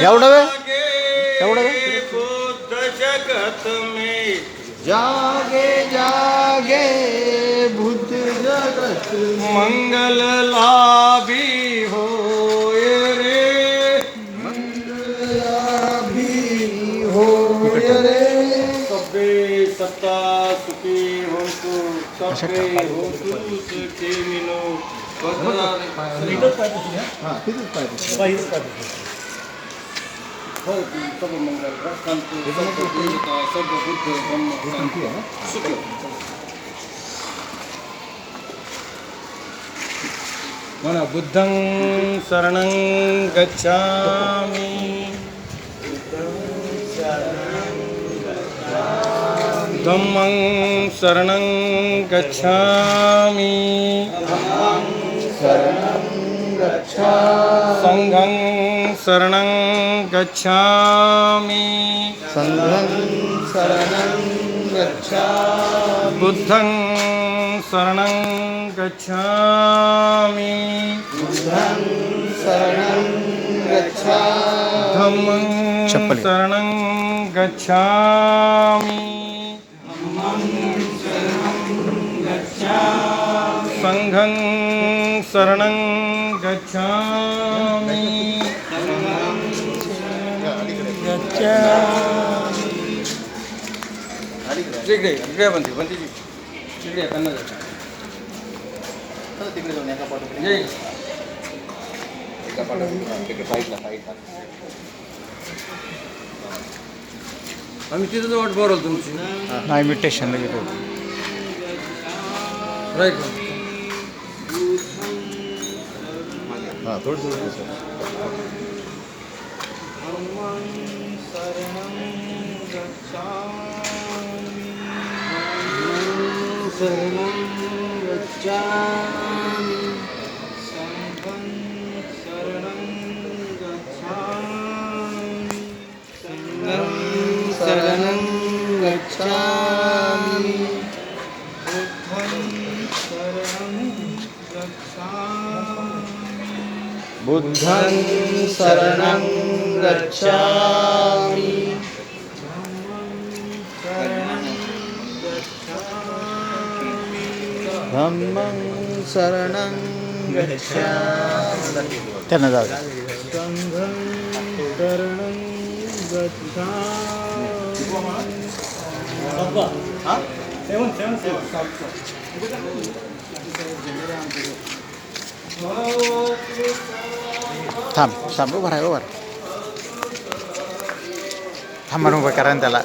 एवढं वेळ एवढं वेळ बुद्ध जगत में जागे जागे बुद्ध जगत मंगल लाभी होए रे मंगलाभी हो रे सबे सत्ता सुखी होतु सबे होतु सुखी मिलो सब मंगल रक्षन्तु सब देवता सब बुद्ध ब्रह्म सुख मन बुद्धं शरणं गच्छामि धम्मं शरणं गच्छामि संघं शरणं गच्छामि संघं शरणं गच्छामि बुद्धं शरणं गच्छामि बुद्धं शरणं गच्छामि धम्मं शरणं गच्छामि संघं शरणं गच्छामि तिकडे इकडे बनते तिकडे कन्नड तिकडे जाऊन एका पाठवून आम्ही तिथं वाट बरं तुमची नाही मी स्टेशनला गेलो राईट हां थोडं शरणं गच्छामि संघं शरणं गच्छामि संघं शरणं गच्छामि बुद्धं शरणं गच्छामि धम्मं शरणं गच्छामि त्यांना जाऊ संघं शरणं थांब थांब उभा राहा उभा थांबा उभं करा ना त्याला